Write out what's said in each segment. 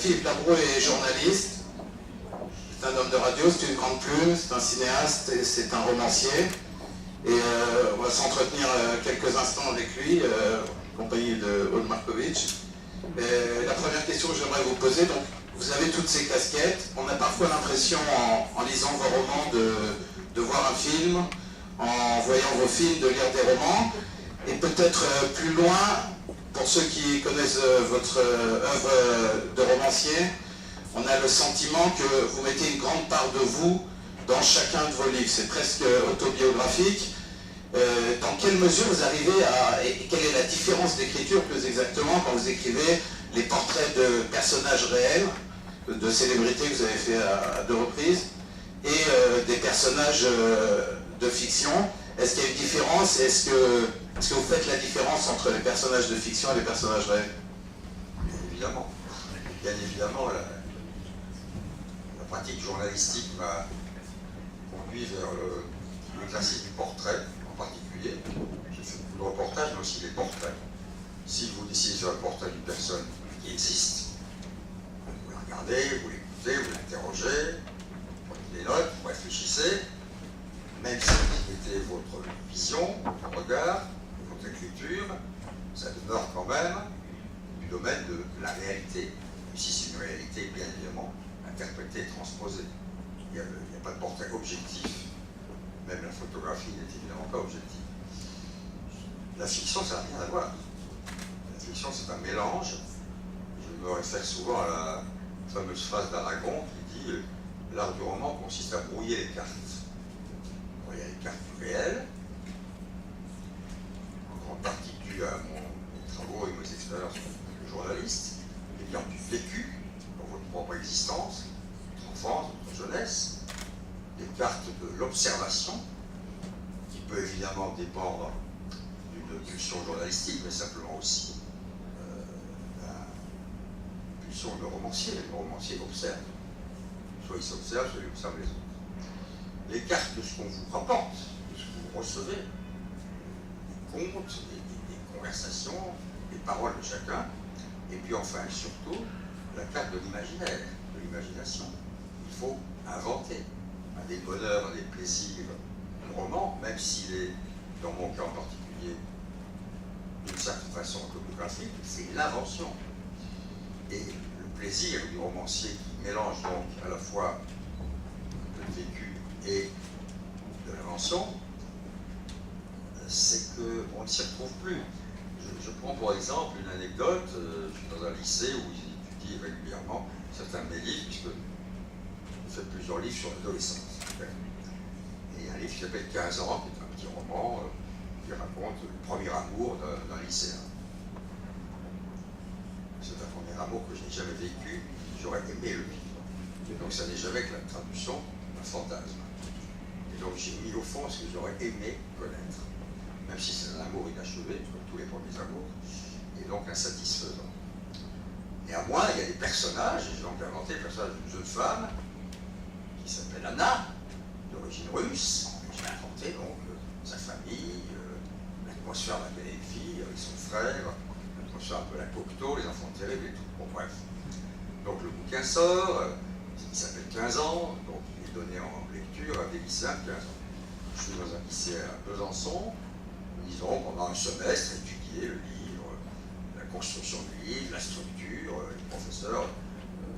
Philippe Labro est journaliste, c'est un homme de radio, c'est une grande plume, c'est un cinéaste et c'est un romancier. Et on va s'entretenir quelques instants avec lui, en compagnie de Aude Markovitch. La première question que j'aimerais vous poser, donc vous avez toutes ces casquettes, on a parfois l'impression en lisant vos romans de voir un film, en voyant vos films, de lire des romans, et peut-être plus loin, pour ceux qui connaissent votre œuvre de romancier, on a le sentiment que vous mettez une grande part de vous dans chacun de vos livres. C'est presque autobiographique. Dans quelle mesure vous arrivez à... Et quelle est la différence d'écriture plus exactement quand vous écrivez les portraits de personnages réels, de célébrités que vous avez fait à 2 reprises, et des personnages de fiction? Est-ce qu'il y a une différence? Est-ce que vous faites la différence entre les personnages de fiction et les personnages réels? Évidemment. Bien évidemment, la pratique journalistique m'a conduit vers l'exercice du portrait, en particulier. J'ai fait beaucoup de reportages, mais aussi des portraits. Si vous décidez sur un portrait d'une personne qui existe, vous la regardez, vous l'écoutez, vous l'interrogez, vous prenez des notes, vous réfléchissez, même si c'était votre vision, votre regard, votre écriture, ça demeure quand même du domaine de la réalité. Ici, c'est une réalité, bien évidemment, interprétée, transposée. Il n'y a pas de portrait objectif. Même la photographie n'est évidemment pas objective. La fiction, ça n'a rien à voir. La fiction, c'est un mélange. Je me réfère souvent à la fameuse phrase d'Aragon qui dit « L'art du roman consiste à brouiller les cartes ». Il y a les cartes du réel, en grande partie due à mes travaux et mes expériences de journaliste, et bien du vécu dans votre propre existence, votre enfance, votre jeunesse, des cartes de l'observation, qui peut évidemment dépendre d'une pulsion journalistique, mais simplement aussi d'une pulsion de romancier. Le romancier observe. Soit il s'observe, soit il observe les autres. Les cartes de ce qu'on vous rapporte, de ce que vous recevez, des contes, des conversations, des paroles de chacun, et puis enfin et surtout la carte de l'imaginaire, de l'imagination. Il faut inventer un des bonheurs, un des plaisirs du roman, même s'il est, dans mon cas en particulier, d'une certaine façon autobiographique, c'est l'invention. Et le plaisir du romancier qui mélange donc à la fois le vécu et de l'invention, c'est qu'on ne s'y retrouve plus. Je prends pour exemple une anecdote. Je suis dans un lycée où j'étudie régulièrement certains de mes livres, puisque je fais plusieurs livres sur l'adolescence. Et un livre qui s'appelle 15 ans, qui est un petit roman qui raconte le premier amour d'un lycéen. C'est un premier amour que je n'ai jamais vécu, j'aurais aimé le vivre. Et donc ça n'est jamais que la traduction d'un fantasme. Et donc j'ai mis au fond ce que j'aurais aimé connaître, même si c'est un amour inachevé, comme tous les premiers amours, et donc insatisfaisant. Néanmoins, il y a des personnages, et j'ai donc inventé le personnage d'une jeune femme qui s'appelle Anna, d'origine russe. J'ai inventé donc sa famille, l'atmosphère de laquelle elle vit, avec son frère, l'atmosphère un peu la Cocteau, les enfants terribles et tout. Bon, bref. Donc le bouquin sort, il s'appelle 15 ans, donc il est donné en lecture à des lycéens de 15 ans. Je suis dans un lycée à Besançon, ils ont pendant un semestre étudié le livre, la construction du livre, la structure, les professeurs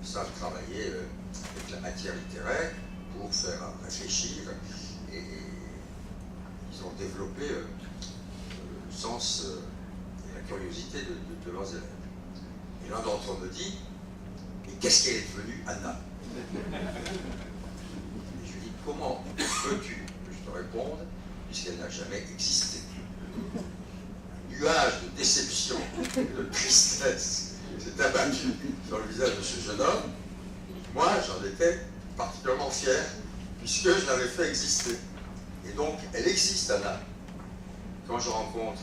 savent travailler avec la matière littéraire pour faire réfléchir, et ils ont développé le sens et la curiosité de leurs élèves. Et l'un d'entre eux me dit « Mais qu'est-ce qu'elle est devenue, Anna ?» Et je lui dis « Comment veux-tu que je te réponde puisqu'elle n'a jamais existé ?» Un nuage de déception et de tristesse s'est abattu sur le visage de ce jeune homme. Moi, j'en étais particulièrement fier puisque je l'avais fait exister. Et donc, elle existe, Anna. Quand je rencontre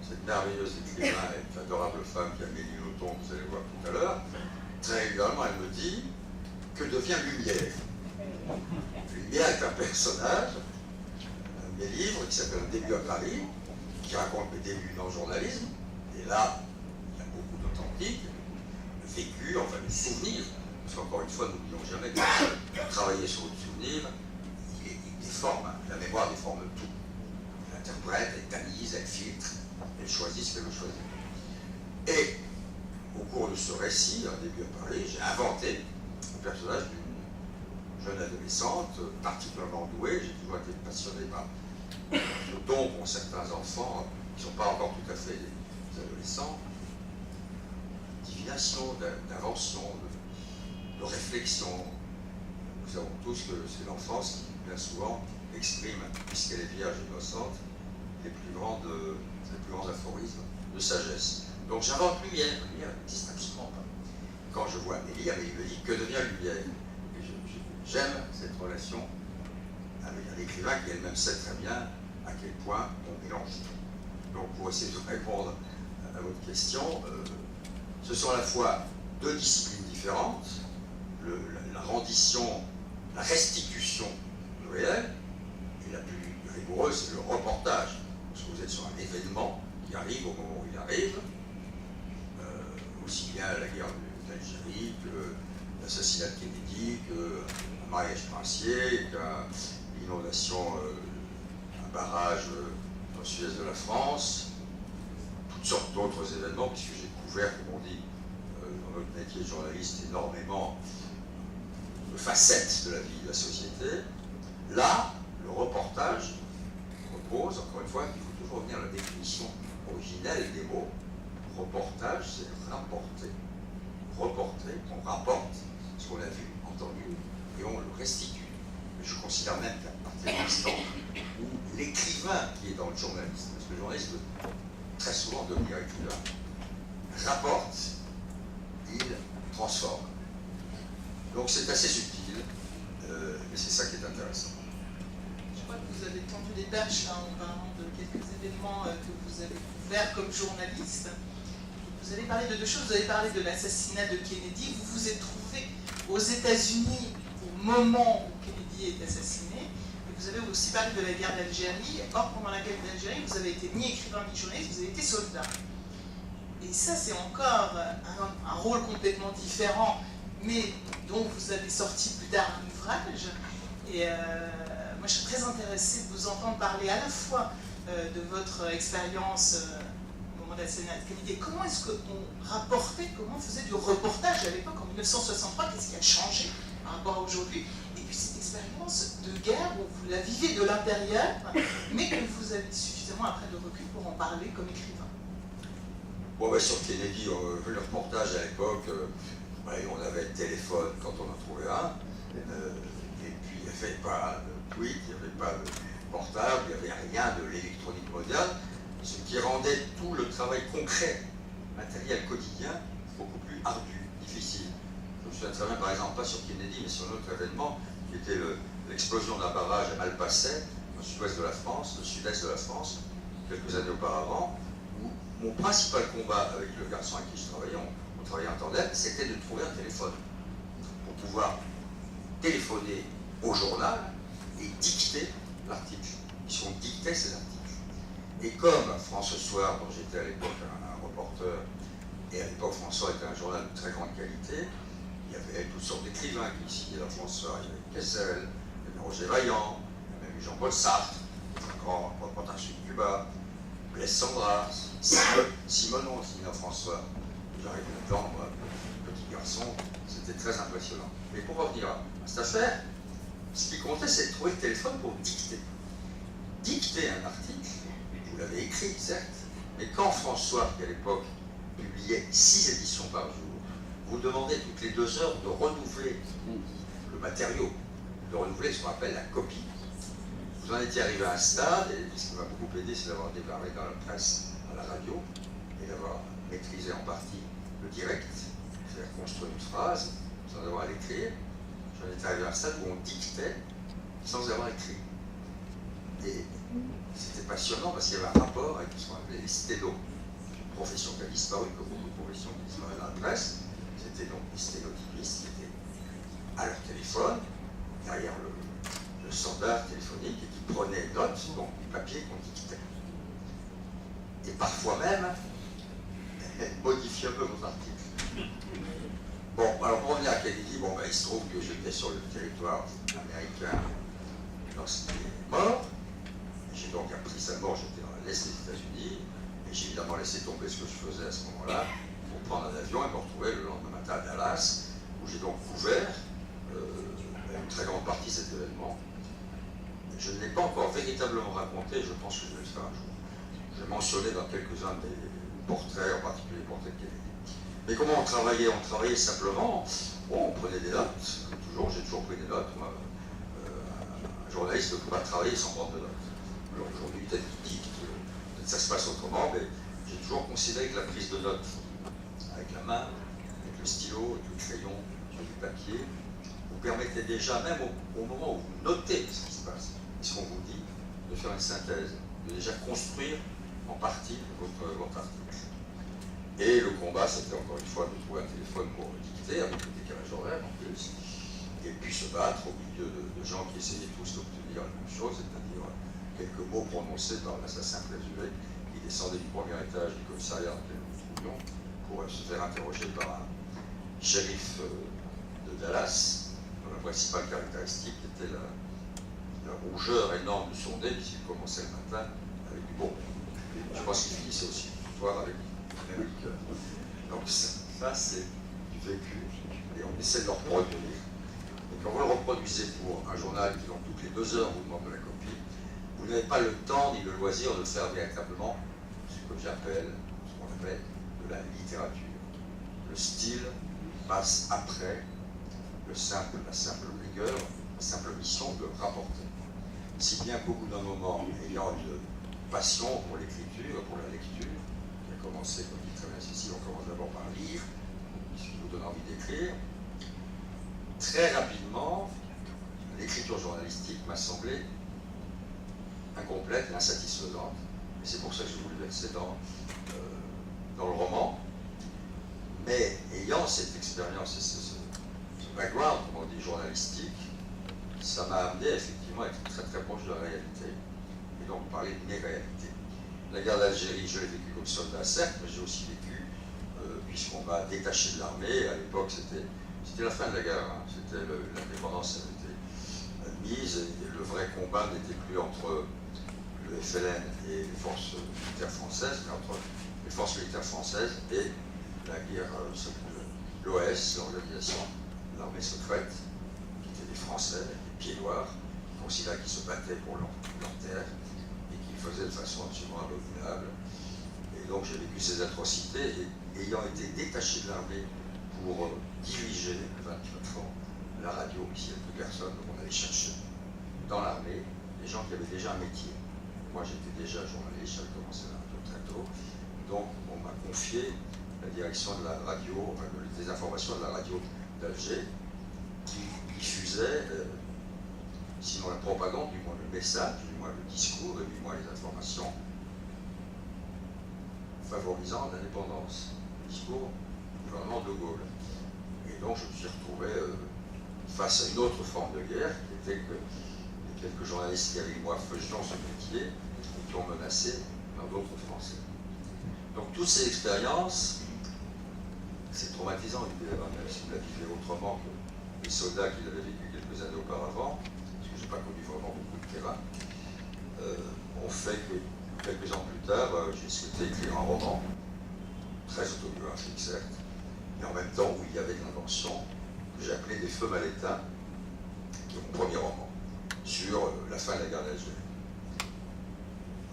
cette merveilleuse écrivain et cette adorable femme qui a Amélie Nothomb, que vous allez voir tout à l'heure, très régulièrement, elle me dit « Que devient Lumière ?» Lumière est un personnage, un de mes livres qui s'appelle « Un début à Paris », qui raconte mes débuts dans le journalisme. Et là, il y a beaucoup d'authentique. vécu, enfin le souvenir, parce qu'encore une fois, n'oublions jamais que travailler sur le souvenir, il déforme, la mémoire déforme tout. Elle interprète, elle analyse, elle filtre, elle choisit ce qu'elle veut choisir. Et au cours de ce récit, un début à Paris, j'ai inventé le personnage d'une jeune adolescente particulièrement douée. J'ai toujours été passionné par le don qu'ont certains enfants qui ne sont pas encore tout à fait des adolescents, divination, d'invention, de réflexion. Nous savons tous que c'est l'enfance qui, bien souvent, exprime, puisqu'elle est vierge et innocente, les plus grands aphorismes de sagesse. Donc j'invente Lumière. Lumière n'existe absolument pas. Quand je vois Amélie, Amélie me dit que devient Lumière. Et j'aime cette relation avec un écrivain qui elle-même sait très bien à quel point on mélange tout. Donc pour essayer de répondre à votre question, ce sont à la fois deux disciplines différentes, la rendition, la restitution du réel, et la plus rigoureuse, c'est le reportage. Parce que vous êtes sur un événement qui arrive au moment où il arrive, aussi bien la guerre d'Algérie que l'assassinat de Kennedy, qu'un mariage princier, qu'une inondation, un barrage dans le sud-est de la France, toutes sortes d'autres événements, puisque j'ai couvert, comme on dit, dans notre métier de journaliste, énormément de facettes de la vie de la société. Là, le reportage repose, encore une fois, il faut toujours revenir à la définition originelle des mots. Reportage, c'est rapporter. Reporter, on rapporte ce qu'on a vu, entendu, et on le restitue. Mais je considère même qu'à partir de l'instant où l'écrivain qui est dans le journalisme, parce que le journaliste veut très souvent devenir écrivain, rapporte, il transforme. Donc c'est assez subtil, mais c'est ça qui est intéressant. Je crois que vous avez tendu les perches en parlant de quelques événements que vous avez couverts comme journaliste. Vous avez parlé de deux choses. Vous avez parlé de l'assassinat de Kennedy. Vous vous êtes trouvé aux États-Unis au moment où Kennedy est assassiné. Et vous avez aussi parlé de la guerre d'Algérie. Or, pendant la guerre d'Algérie, vous avez été ni écrivain ni journaliste, vous avez été soldat. Et ça, c'est encore un rôle complètement différent, mais dont vous avez sorti plus tard un ouvrage. Et moi, je suis très intéressée de vous entendre parler à la fois de votre expérience au moment de l'assassinat de Kennedy. Comment est-ce qu'on rapportait, comment on faisait du reportage à l'époque, en 1963, qu'est-ce qui a changé par rapport à aujourd'hui? Et puis cette expérience de guerre où vous la vivez de l'intérieur, mais que vous avez suffisamment après de recul pour en parler comme écrivain. Bon, ben, sur Kennedy, vu le reportage à l'époque, on avait le téléphone quand on en trouvait un, et puis il n'y avait pas de tweet, il n'y avait pas de portable, il n'y avait rien de l'électronique moderne, ce qui rendait tout le travail concret, matériel quotidien, beaucoup plus ardu, difficile. Je me souviens très bien, par exemple, pas sur Kennedy, mais sur un autre événement, qui était l'explosion d'un barrage à Malpasset, au sud-ouest de la France, au sud-est de la France, quelques années auparavant, où mon principal combat avec le garçon avec qui je travaillais, on travaillait en tandem, c'était de trouver un téléphone pour pouvoir téléphoner au journal et dicter l'article. Puisqu'on dictait ces articles. Et comme France Soir, dont j'étais à l'époque un reporter, et à l'époque François était un journal de très grande qualité, il y avait toutes sortes d'écrivains qui signaient la France Soir. Il y avait Kessel, il y avait Roger Vaillant, il y avait même Jean-Paul Sartre, un grand reporter sur Cuba, Blaise Sandra, Simonon signait la France Soir. J'arrive là-dedans, moi, petit garçon, c'était très impressionnant. Mais pour revenir à cette affaire, ce qui comptait, c'est de trouver le téléphone pour dicter. Dicter un article, vous l'avez écrit, certes, mais quand François, qui à l'époque publiait 6 éditions par jour, vous demandez toutes les 2 heures de renouveler le matériau, de renouveler ce qu'on appelle la copie. Vous en étiez arrivé à un stade, et ce qui m'a beaucoup aidé, c'est d'avoir démarré dans la presse, à la radio, et d'avoir maîtrisé en partie le direct, c'est-à-dire construire une phrase sans avoir à l'écrire. J'en étais arrivé à un stade où on dictait sans avoir écrit. Et c'était passionnant parce qu'il y avait un rapport avec ce qu'on appelait les stélos, une profession qui a disparu, comme beaucoup de professions qui disparaissent dans la presse. C'était donc les sténotypistes qui étaient à leur téléphone, derrière le standard téléphonique, et qui prenaient note, donc du papier qu'on dictait. Et parfois même, modifier un peu vos articles. bon, il se trouve que j'étais sur le territoire américain lorsqu'il est mort. J'ai donc appris sa mort, j'étais dans l'Est des États-Unis, et j'ai évidemment laissé tomber ce que je faisais à ce moment-là pour prendre un avion et me retrouver le lendemain matin à Dallas, où j'ai donc couvert une très grande partie de cet événement. Je ne l'ai pas encore véritablement raconté, je pense que je vais le faire un jour. Je l'ai mentionné dans quelques-uns des portraits, en particulier les portraits de Kennedy. Mais comment on travaillait? On travaillait simplement, bon, on prenait des notes, comme toujours, j'ai toujours pris des notes. Moi, un journaliste ne peut pas travailler sans prendre de notes. Alors aujourd'hui, peut-être qu'il dit que peut-être ça se passe autrement, mais j'ai toujours considéré que la prise de notes avec la main, avec le stylo, avec le crayon, sur du papier, vous permettait déjà, même au moment où vous notez ce qui se passe, et ce qu'on vous dit, de faire une synthèse, de déjà construire en partie votre article. Et le combat, c'était encore une fois de trouver un téléphone pour dicter, avec le décalage horaire en plus, et puis se battre au milieu de gens qui essayaient tous d'obtenir la même chose, c'est-à-dire quelques mots prononcés par l'assassin présumé qui descendait du premier étage du commissariat dans lequel nous nous trouvions pour se faire interroger par un shérif de Dallas, dont la principale caractéristique était la rougeur énorme de son nez, puisqu'il commençait le matin avec du bon. Je pense qu'il finissait aussi le soir avec du même liqueur. Donc ça c'est du vécu, et on essaie de le reproduire. Et quand vous le reproduisez pour un journal qui, donc, toutes les 2 heures, vous demande de la copie, vous n'avez pas le temps ni le loisir de le faire véritablement ce que j'appelle, ce qu'on appelle de la littérature. Le style passe après la simple rigueur, la simple mission de rapporter. Si bien qu'au bout d'un moment, ayant une passion pour l'écriture, pour la lecture, qui a commencé, comme dit très bien Cécile, on commence d'abord par lire, ce qui vous donne envie d'écrire. Très rapidement, l'écriture journalistique m'a semblé incomplète et insatisfaisante. Et c'est pour ça que j'ai voulu verser dans le roman. Mais ayant cette expérience et ce background, comme on dit, journalistique, ça m'a amené effectivement à être très très proche de la réalité. Et donc parler de mes réalités. La guerre d'Algérie, je l'ai vécue comme soldat, certes, mais j'ai aussi vécu, puisqu'on m'a détaché de l'armée. À l'époque, c'était la fin de la guerre. Hein. L'indépendance avait été admise, et le vrai combat n'était plus entre le FLN et les forces militaires françaises, mais entre les forces militaires françaises et la guerre, l'OS, l'organisation de l'armée secrète, qui était des Français, des pieds noirs, qui se battaient pour leur terre et qui le faisaient de façon absolument abominable. Et donc j'ai vécu ces atrocités, et ayant été détaché de l'armée pour diriger 24 ans la radio, ici il n'y a plus personne, donc on allait chercher dans l'armée des gens qui avaient déjà un métier. Moi j'étais déjà journaliste, j'avais commencé la radio très tôt, donc on m'a confié la direction de la radio, des informations de la radio d'Alger, qui diffusait, sinon la propagande, du moins le message, du moins le discours, et du moins les informations favorisant l'indépendance, le discours du gouvernement de Gaulle. Et donc je me suis retrouvé face à une autre forme de guerre, qui était que les quelques journalistes qui avec moi faisions ce métier, et qui ont menacé dans d'autres Français. Donc toutes ces expériences, c'est traumatisant, évidemment, même si vous la vivez autrement que les soldats qui l'avaient vécu quelques années auparavant, parce que je n'ai pas connu vraiment beaucoup de terrain, ont fait que quelques ans plus tard, j'ai souhaité écrire un roman, très autobiographique certes, mais en même temps où il y avait de l'invention, que j'ai appelé Des feux mal éteints, qui est mon premier roman, sur la fin de la guerre d'Algérie,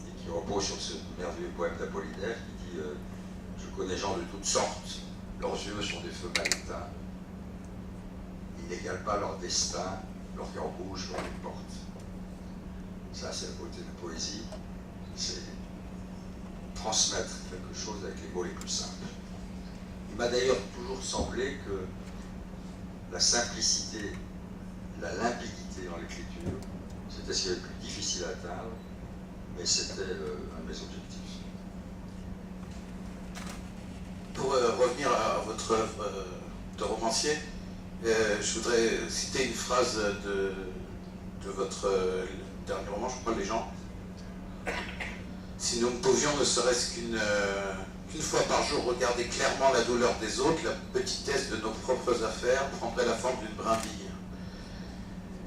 et qui repose sur ce merveilleux poème d'Apollinaire qui dit je connais gens de toutes sortes, leurs yeux sont des feux mal éteints, ils n'égalent pas leur destin, leur cœur bouge, leur les porte. Ça, c'est la beauté de la poésie, c'est transmettre quelque chose avec les mots les plus simples. Il m'a d'ailleurs toujours semblé que la simplicité, la limpidité dans l'écriture, c'était ce qui est le plus difficile à atteindre, mais c'était un de mes objectifs. Pour revenir à votre œuvre de romancier, je voudrais citer une phrase de votre dernier roman, je crois, Les gens. Si nous ne pouvions ne serait-ce qu'une une fois par jour regarder clairement la douleur des autres, la petitesse de nos propres affaires prendrait la forme d'une brindille.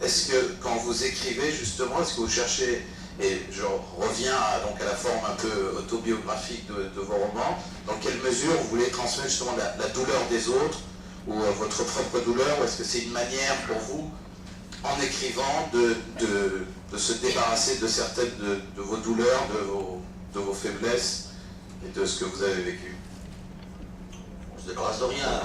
Est-ce que, quand vous écrivez, justement, est-ce que vous cherchez, et je reviens donc à la forme un peu autobiographique de vos romans, dans quelle mesure vous voulez transmettre justement la douleur des autres, ou votre propre douleur, ou est-ce que c'est une manière pour vous, en écrivant, de se débarrasser de certaines de vos douleurs, de vos faiblesses, et de ce que vous avez vécu? On se débarrasse de rien.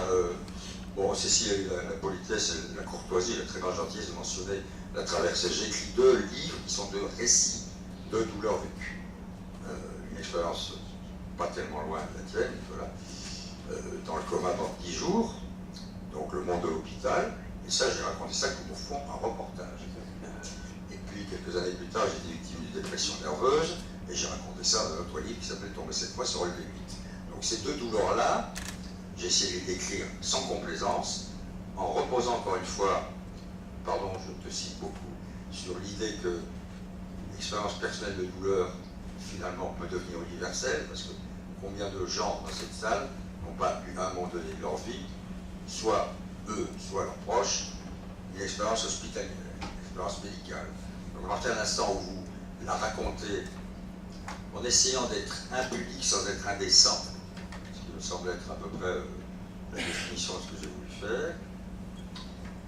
Bon, Cécile, la politesse, la courtoisie, la très grande gentillesse de mentionner la traversée. J'ai écrit 2 livres qui sont 2 récits de douleurs vécues. Une expérience pas tellement loin de la tienne, voilà. Dans le coma pendant 10 jours, donc le monde de l'hôpital, et ça, j'ai raconté ça comme au fond un reportage. Et puis, quelques années plus tard, j'ai été victime d'une dépression nerveuse, et j'ai raconté ça dans notre livre qui s'appelle Tomber cette fois sur le V8. Donc ces 2 douleurs-là, j'ai essayé de les décrire sans complaisance, en reposant encore une fois, pardon, je te cite beaucoup, sur l'idée que l'expérience personnelle de douleur, finalement, peut devenir universelle, parce que combien de gens dans cette salle n'ont pas eu à un moment donné de leur vie, soit eux, soit leurs proches, une expérience hospitalière, une expérience médicale. Donc à partir d'un instant où vous la racontez, en essayant d'être impudique sans être indécent, ce qui me semble être à peu près la définition de ce que j'ai voulu faire,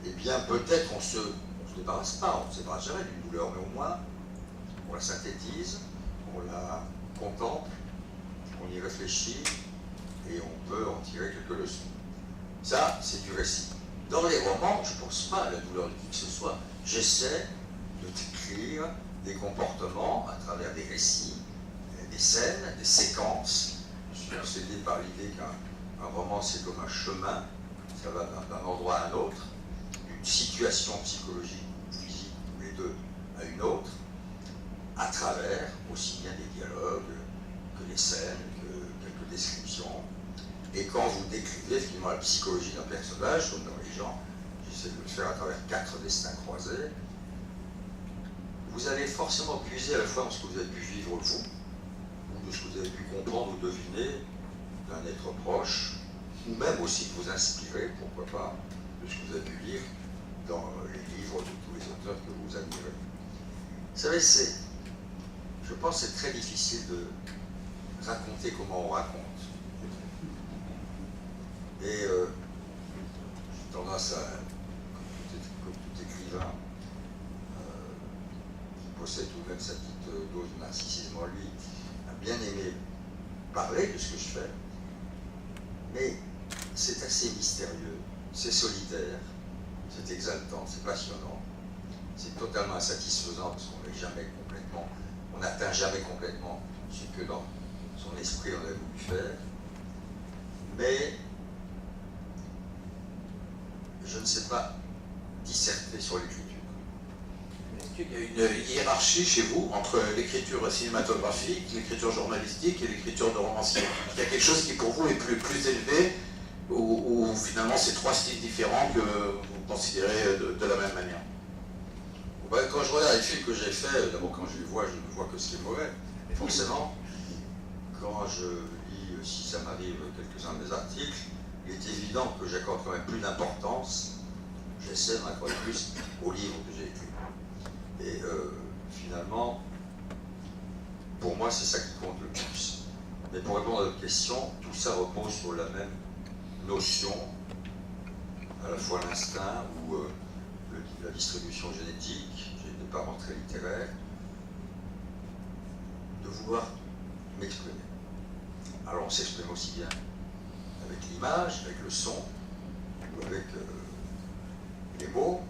eh bien peut-être on se débarrasse pas, on ne se débarrasse jamais d'une douleur, mais au moins on la synthétise, on la contemple, on y réfléchit et on peut en tirer quelques leçons. Ça, c'est du récit. Dans les romans, je ne pense pas à la douleur de qui que ce soit. J'essaie de décrire des comportements à travers des récits, des scènes, des séquences. Je suis obsédé par l'idée qu'un roman, c'est comme un chemin, ça va d'un endroit à un autre, d'une situation psychologique ou physique, ou les deux, à une autre, à travers aussi bien des dialogues que des scènes, que quelques descriptions. Et quand vous décrivez finalement la psychologie d'un personnage, comme dans Les gens, j'essaie de le faire à travers 4 destins croisés, vous allez forcément puiser à la fois dans ce que vous avez pu vivre vous, ou de ce que vous avez pu comprendre ou deviner d'un être proche, ou même aussi de vous inspirer, pourquoi pas, de ce que vous avez pu lire dans les livres de tous les auteurs que vous admirez. Vous savez, je pense que c'est très difficile de raconter comment on raconte. Et j'ai tendance à, comme tout écrivain, qui possède tout de même sa petite dose de narcissisme en lui, à bien aimer parler de ce que je fais, mais c'est assez mystérieux, c'est solitaire, c'est exaltant, c'est passionnant, c'est totalement insatisfaisant parce qu'on n'est jamais complètement, on n'atteint jamais complètement ce que dans son esprit on a voulu faire, mais je ne sais pas disserter sur l'écriture. Est-ce qu'il y a une hiérarchie chez vous entre l'écriture cinématographique, l'écriture journalistique et l'écriture de romancier? Il y a quelque chose qui pour vous est plus élevé, ou finalement c'est 3 styles différents que vous considérez de la même manière? Quand je regarde les films que j'ai faits, d'abord quand je les vois, je ne vois que ce qui est mauvais. Et forcément, quand je lis, si ça m'arrive, quelques-uns de mes articles, il est évident que j'accorde quand même plus d'importance, j'essaie d'en accorder plus aux livres que j'ai écrits. Et finalement, pour moi, c'est ça qui compte le plus. Mais pour répondre à votre question, tout ça repose sur la même notion, à la fois l'instinct ou la distribution génétique, j'ai des parents très littéraires, de vouloir m'exprimer. Alors on s'exprime aussi bien avec l'image, avec le son, ou avec les mots,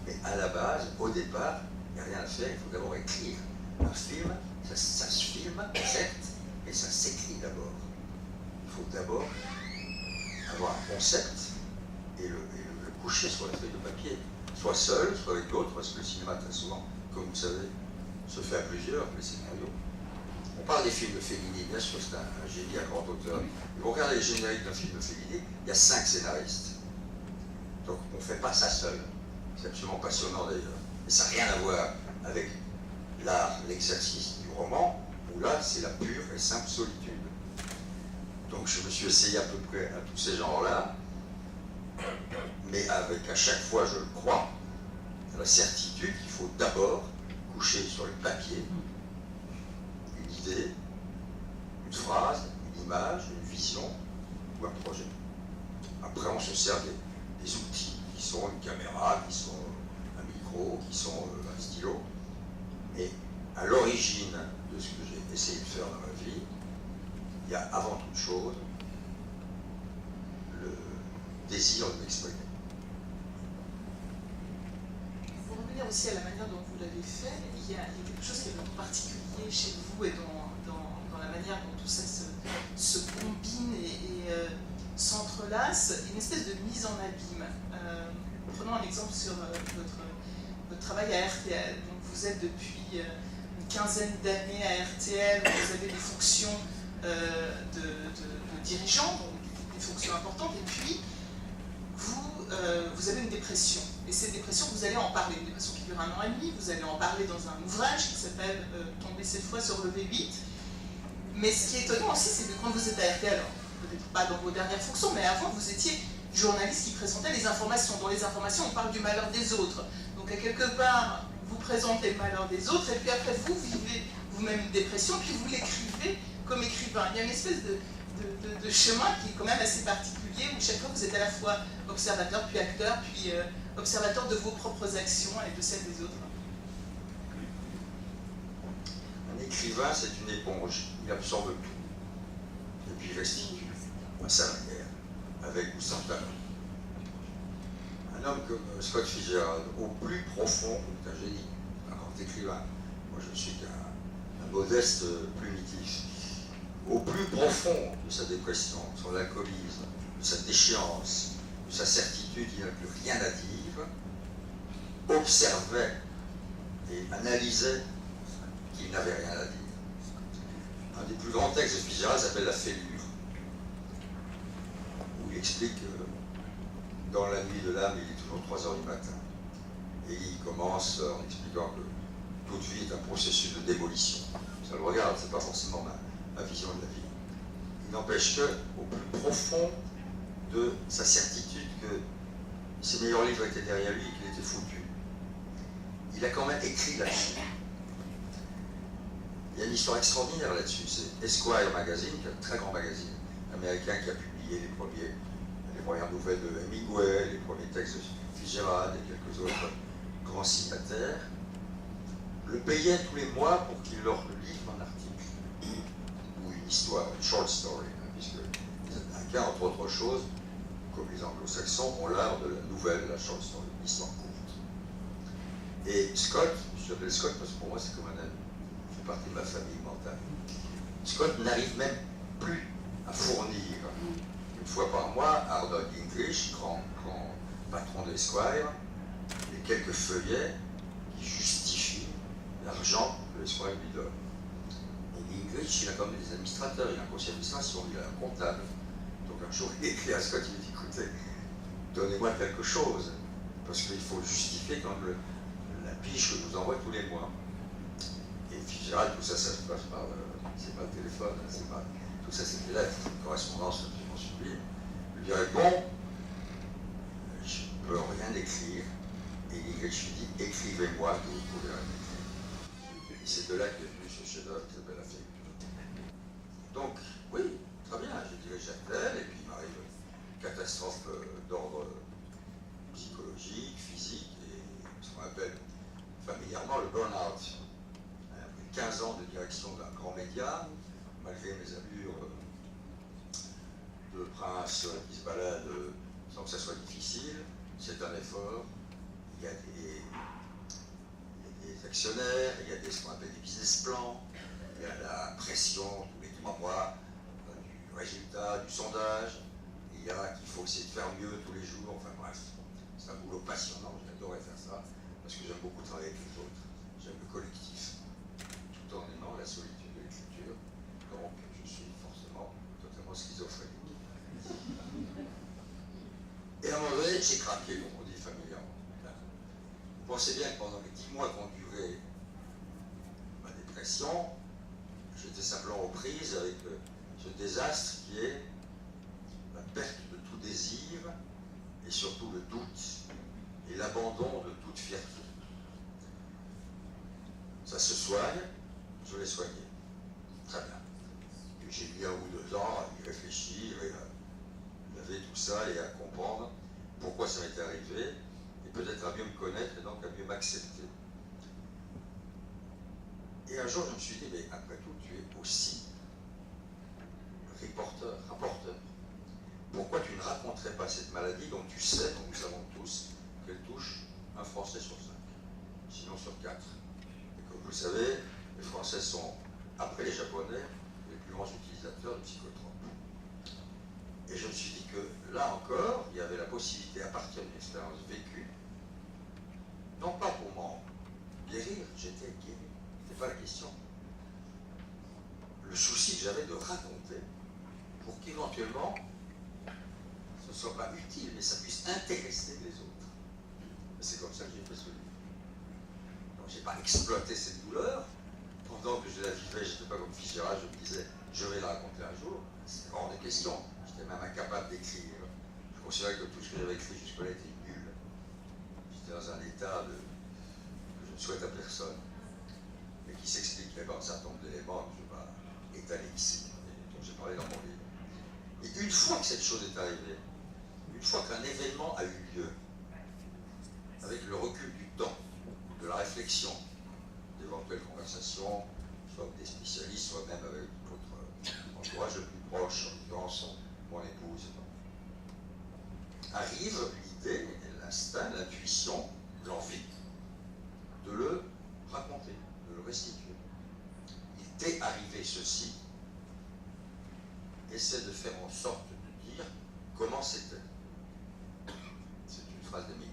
mais à la base, au départ, il n'y a rien à faire, il faut d'abord écrire. Un film, ça se filme, certes, mais ça s'écrit d'abord. Il faut d'abord avoir un concept et le coucher sur la feuille de papier, soit seul, soit avec d'autres, parce que le cinéma, très souvent, comme vous savez, se fait à plusieurs, les scénarios. On parle des films féminins, bien sûr, c'est un génie, un grand auteur. Vous regardez les génériques d'un film féminin, il y a 5 scénaristes. Donc on ne fait pas ça seul. C'est absolument passionnant d'ailleurs. Et ça n'a rien à voir avec l'art, l'exercice du roman, où là, c'est la pure et simple solitude. Donc je me suis essayé à peu près à tous ces genres-là, mais avec à chaque fois, je le crois, la certitude qu'il faut d'abord coucher sur le papier une idée, une phrase, une image, une vision ou un projet. Après, on se sert des outils qui sont une caméra, qui sont un micro, qui sont un stylo. Mais à l'origine de ce que j'ai essayé de faire dans ma vie, il y a avant toute chose le désir de m'exprimer. Pour revenir aussi à la manière dont vous l'avez fait, il y a quelque chose qui est vraiment particulier chez vous et dans la manière dont tout ça se combine et s'entrelace, une espèce de mise en abîme. Prenons un exemple sur votre travail à RTL. Donc vous êtes depuis une quinzaine d'années à RTL, vous avez des fonctions de dirigeant, donc des fonctions importantes, et puis vous avez une dépression. Et cette dépression, vous allez en parler, une dépression qui dure 1 an et demi, vous allez en parler dans un ouvrage qui s'appelle Tomber cette fois sur le V8. Mais ce qui est étonnant aussi, c'est que quand vous êtes à RTL, peut-être pas dans vos dernières fonctions, mais avant, vous étiez journaliste qui présentait les informations. Dans les informations, on parle du malheur des autres. Donc à quelque part, vous présentez le malheur des autres, et puis après, vous vivez vous-même une dépression, puis vous l'écrivez comme écrivain. Il y a une espèce de chemin qui est quand même assez particulier, où chaque fois vous êtes à la fois observateur, puis acteur, puis observateur de vos propres actions et de celles des autres. Un écrivain, c'est une éponge, il absorbe tout, et puis il restitue à sa manière, avec ou sans talent. Un homme comme Scott Fitzgerald, au plus profond, est un génie, un grand écrivain. Moi, je ne suis qu'un modeste primitif. Au plus profond de sa dépression, de son alcoolisme, de sa déchéance, de sa certitude qu'il n'a plus rien à dire, observait et analysait qu'il n'avait rien à dire. Un des plus grands textes de Fitzgerald s'appelle La Fêlure, où il explique que dans la nuit de l'âme, il est toujours 3 h du matin. Et il commence en expliquant que toute vie est un processus de démolition. Ça le regarde, c'est pas forcément ma vision de la vie. Il n'empêche qu'au plus profond de sa certitude que ses meilleurs livres étaient derrière lui et qu'il était foutu, il a quand même écrit là-dessus. Il y a une histoire extraordinaire là-dessus. C'est Esquire Magazine, qui est un très grand magazine américain qui a publié les premières nouvelles de Hemingway, les premiers textes de Fitzgerald et quelques autres grands signataires, le payait tous les mois pour qu'il leur livre un article ou une histoire, une short story, puisque les Américains, entre autres choses, comme les Anglo-Saxons, ont l'art de la nouvelle, la short story, l'histoire courte. Et Scott, je l'appelle Scott parce que pour moi c'est comme un ami, il fait partie de ma famille mentale. Scott n'arrive même plus à fournir une fois par mois à Arnold Gingrich, grand patron d'Esquire, les quelques feuillets qui justifient l'argent que l'Esquire lui donne. Et Gingrich, il a quand même des administrateurs, il a un conseil d'administration, il a un comptable. Donc un jour, il écrit à Scott, il dit, écoutez, donnez-moi quelque chose, parce qu'il faut justifier quand même la piche que je vous envoie tous les mois. Et Fitzgerald, tout ça, ça se passe par, c'est pas le téléphone, c'est pas, tout ça c'est des lettres, une correspondance absolument sublime. Il lui dirait, bon, je ne peux rien écrire, et Gingrich lui dit, écrivez-moi que vous pouvez rien écrire. Et c'est de là qu'est venu ce chef-d'œuvre qui s'appelle La Fêlure. Donc, oui, très bien, je dirige RTL, et puis il m'arrive une catastrophe d'ordre psychologique, physique, et ce qu'on appelle familièrement le burn-out. Après 15 ans de direction d'un grand média, malgré mes allures de prince qui se balade sans que ça soit difficile, c'est un effort. Il y a des actionnaires, il y a ce qu'on appelle des business plans, il y a la pression tous les 3 mois du résultat, du sondage, il y a qu'il faut essayer de faire mieux tous les jours, enfin bref, c'est un boulot passionnant, j'adorais faire ça, parce que j'aime beaucoup travailler avec les autres, j'aime le collectif, tout en aimant la solitude de l'écriture, donc je suis forcément totalement schizophrénique. Et à un moment donné, j'ai craqué, comme on dit familièrement. Vous pensez bien que pendant les 10 mois qu'ont duré ma dépression, j'étais simplement aux prises avec ce désastre qui est la perte de tout désir et surtout le doute et l'abandon de toute fierté. Ça se soigne, je l'ai soigné. Très bien. Et j'ai mis 1 ou 2 ans à y réfléchir et à laver tout ça et à comprendre pourquoi ça m'était arrivé et peut-être à mieux me connaître et donc à mieux m'accepter. Et un jour, je me suis dit, mais après tout, tu es aussi rapporteur. Pourquoi tu ne raconterais pas cette maladie dont tu sais, dont nous savons tous, qu'elle touche un Français sur 5, sinon sur 4. Et comme vous le savez, les Français sont, après les Japonais, les plus grands utilisateurs de psychotropes. Et je me suis dit que là encore, il y avait la possibilité, à partir d'une expérience vécue, non pas pour m'en guérir, j'étais guéri, c'était pas la question. Le souci que j'avais de raconter pour qu'éventuellement ce ne soit pas utile, mais ça puisse intéresser les autres. C'est comme ça que j'ai fait ce livre. Donc j'ai pas exploité cette douleur. Pendant que je la vivais, je n'étais pas comme Fitzgerald, je me disais, je vais la raconter un jour. C'est hors de question. J'étais même incapable d'écrire. Je considérais que tout ce que j'avais écrit jusque-là était nul. J'étais dans un état que je ne souhaite à personne, mais qui s'expliquait par un certain nombre d'éléments que je ne vais pas étaler ici, et dont j'ai parlé dans mon livre. Et une fois que cette chose est arrivée, une fois qu'un événement a eu lieu, avec le recul du temps, de la réflexion, d'éventuelles conversations, soit avec des spécialistes, soit même avec votre entourage le plus proche, en l'occurrence mon épouse, arrive l'idée, l'instinct, l'intuition, l'envie de le raconter, de le restituer. Il t'est arrivé ceci, essaie de faire en sorte de dire comment c'était. C'est une phrase de Miguel.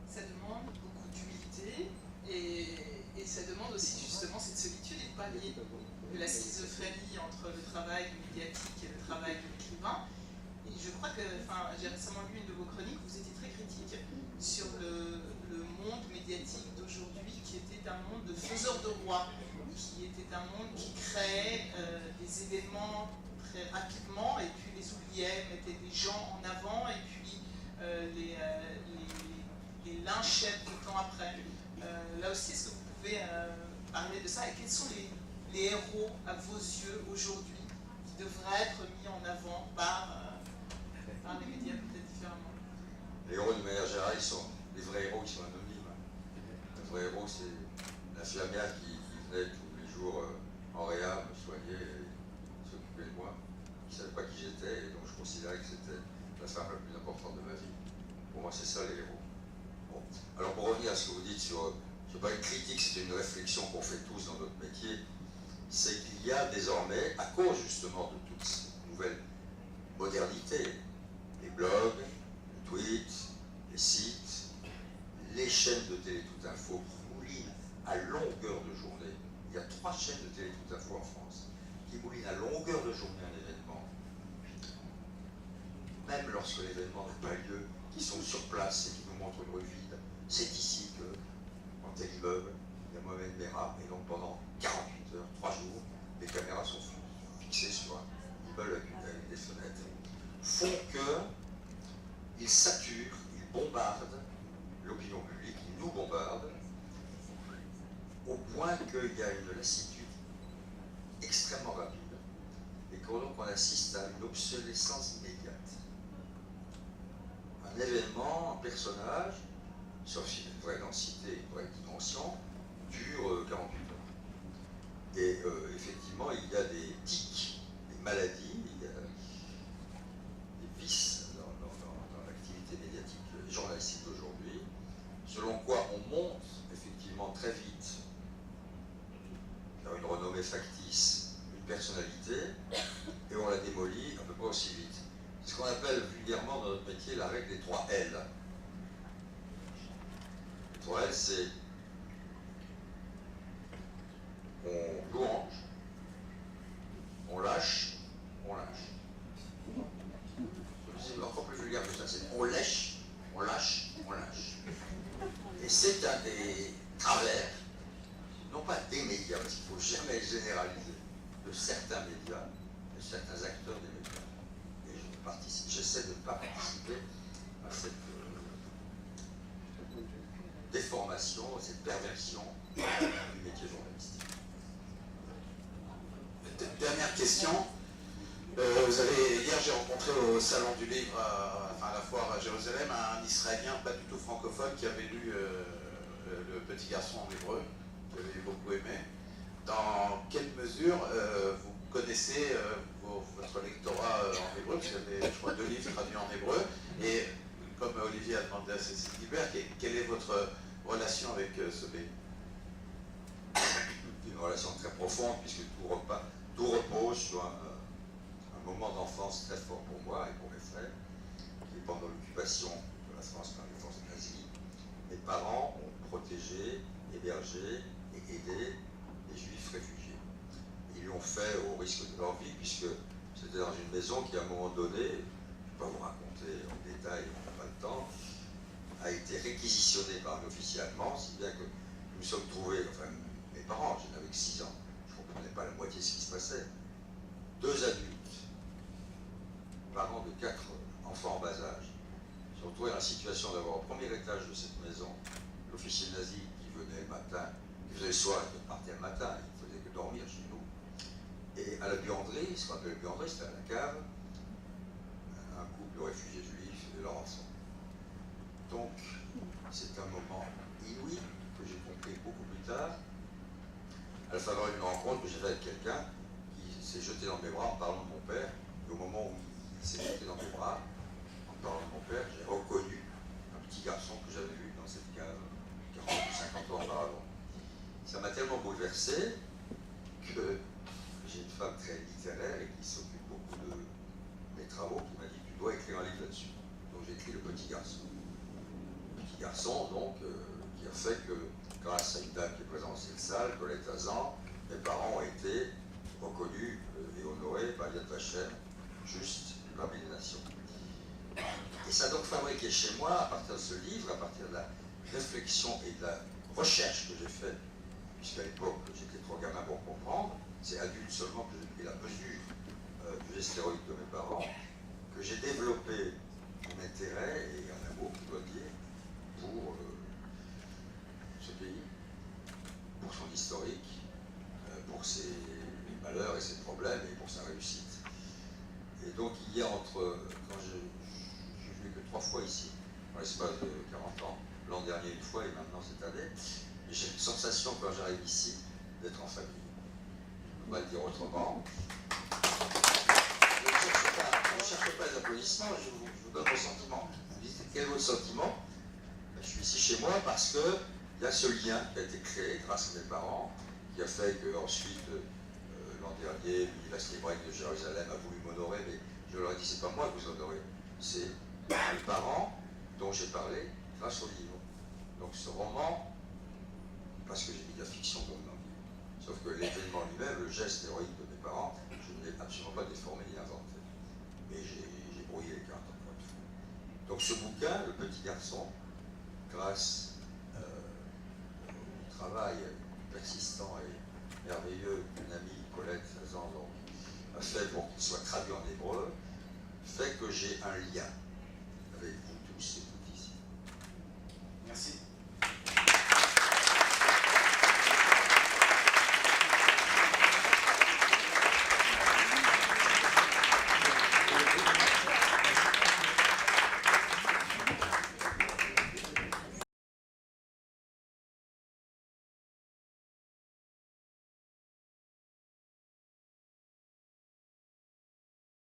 Ça demande beaucoup d'humilité et ça demande aussi justement cette solitude et de pallier de la schizophrénie entre le travail médiatique et le travail de l'écrivain. Et je crois que, j'ai récemment lu une de vos chroniques, vous étiez très critique sur le monde médiatique d'aujourd'hui qui était un monde de faiseurs de rois, qui était un monde qui créait des événements très rapidement et puis les oubliait, mettait des gens en avant et puis les lynchait tout le temps après. Là aussi, est-ce que vous pouvez parler de ça et quels sont les héros à vos yeux aujourd'hui qui devraient être mis en avant par les médias peut-être différemment? Les héros, de manière générale, les vrais héros, ils sont anonymes. Le vrai héros, c'est l'infirmière qui venait tous les jours en réa me soigner et s'occuper de moi. Je ne savais pas qui j'étais et donc je considérais que c'était la femme la plus importante de ma vie. Pour moi, c'est ça les héros. Bon. Alors pour revenir à ce que vous dites sur, je ne sais pas une critique, c'est une réflexion qu'on fait tous dans notre métier, c'est qu'il y a désormais, à cause justement de toute cette nouvelle modernité, les blogs, les tweets, les sites, les chaînes de télé Tout Info moulinent à longueur de journée. Il y a 3 chaînes de télé Tout Info en France qui moulinent à longueur de journée un événement. Même lorsque l'événement n'a pas lieu, qui sont sur place et qui nous montrent une rue vide. C'est ici que, dans tel immeuble, il y a Mohamed Merah, et donc pendant 48 heures, 3 jours, les caméras sont fixées sur un immeuble avec des fenêtres, font qu'ils saturent, ils bombardent l'opinion publique, ils nous bombardent, au point qu'il y a une lassitude extrêmement rapide, et donc on assiste à une obsolescence immédiate. Un événement, un personnage, sauf s'il y a une vraie densité, une vraie dimension, dure 48 heures. Et effectivement, il y a des tics, des maladies, il y a des vices dans l'activité médiatique et journalistique d'aujourd'hui, selon quoi on monte effectivement très vite vers une renommée factice, une personnalité, et on la démolit à peu près aussi vite. C'est ce qu'on appelle vulgairement dans notre métier la règle des 3 L. Les 3 L, c'est on louange, on lâche, on lâche. C'est encore plus vulgaire que ça, c'est on lèche, on lâche, on lâche. Et c'est un des travers, non pas des médias, parce qu'il ne faut jamais généraliser, de certains médias, déformation, cette perversion du métier journalistique. Dernière question. Hier j'ai rencontré au Salon du Livre, à la foire à Jérusalem, un Israélien pas du tout francophone qui avait lu Le Petit Garçon en hébreu, que j'avais beaucoup aimé. Dans quelle mesure vous connaissez votre lectorat en hébreu, parce qu'il y avait, je crois, 2 livres traduits en hébreu, et comme Olivier a demandé à Cécile Guibert, quelle est votre relation avec ce pays? Une relation très profonde, puisque tout repose sur un moment d'enfance très fort pour moi et pour mes frères, qui est pendant l'occupation de la France par les forces nazies. Mes parents ont protégé, hébergé et aidé les juifs réfugiés. Ils l'ont fait au risque de leur vie, puisque c'était dans une maison qui, à un moment donné, je ne vais pas vous raconter en détail, on n'a pas le temps, a été réquisitionnée par un officier allemand, si bien que nous nous sommes trouvés, enfin mes parents, j'en avais que 6 ans, je ne comprenais pas la moitié de ce qui se passait, 2 adultes, parents de 4 enfants en bas âge, se sont retrouvés dans la situation d'avoir au premier étage de cette maison l'officier nazi qui venait le matin, qui faisait le soir et qui partait le matin, il ne faisait que dormir chez nous. Et à la buanderie, ce qu'on appelle la buanderie, c'était à la cave, un couple de réfugiés juifs et leurs enfants. Donc, c'est un moment inouï que j'ai compris beaucoup plus tard, à la faveur d'une rencontre que j'ai faite avec quelqu'un qui s'est jeté dans mes bras en parlant de mon père. Et au moment où il s'est jeté dans mes bras, en parlant de mon père, j'ai reconnu un petit garçon que j'avais vu dans cette cave 40 ou 50 ans auparavant. Ça m'a tellement bouleversé que j'ai une femme très littéraire et qui s'occupe beaucoup de mes travaux, qui m'a dit tu dois écrire un livre là-dessus. Donc j'ai écrit Le Petit Garçon. Le Petit Garçon, donc, qui a fait que, grâce à une dame qui est présente dans cette salle, Colette Hazan, mes parents ont été reconnus et honorés par Yad Vashem, juste parmi les nations. Et ça a donc fabriqué chez moi, à partir de ce livre, à partir de la réflexion et de la recherche que j'ai faite, puisqu'à l'époque j'étais trop gamin pour comprendre, c'est adulte seulement que j'ai pris la mesure du geste héroïque de mes parents, que j'ai développé un intérêt et un amour, je dois dire, pour ce pays, pour son historique, pour ses malheurs et ses problèmes et pour sa réussite. Et donc il y a quand je suis venu que 3 fois ici, dans l'espace de 40 ans, l'an dernier une fois et maintenant cette année, et j'ai une sensation quand j'arrive ici d'être en famille. On va le dire autrement. Je ne cherche pas les applaudissements, je vous donne mon sentiment. Vous dites quel est votre sentiment? Je suis ici chez moi parce qu'il y a ce lien qui a été créé grâce à mes parents, qui a fait qu'ensuite, l'an dernier, l'Université hébraïque de Jérusalem a voulu m'honorer, mais je leur ai dit c'est pas moi que vous honorez, c'est mes parents dont j'ai parlé grâce au livre. Donc ce roman, parce que j'ai mis de la fiction comme dans le livre, sauf que l'événement lui-même, le geste héroïque de mes parents, je ne l'ai absolument pas déformé ni inventé. Mais j'ai brouillé les cartes encore une fois. Donc ce bouquin, Le Petit Garçon, grâce au travail persistant et merveilleux d'une amie, Colette Hazan, a fait pour qu'il soit traduit en hébreu, fait que j'ai un lien avec vous tous et toutes ici. Merci.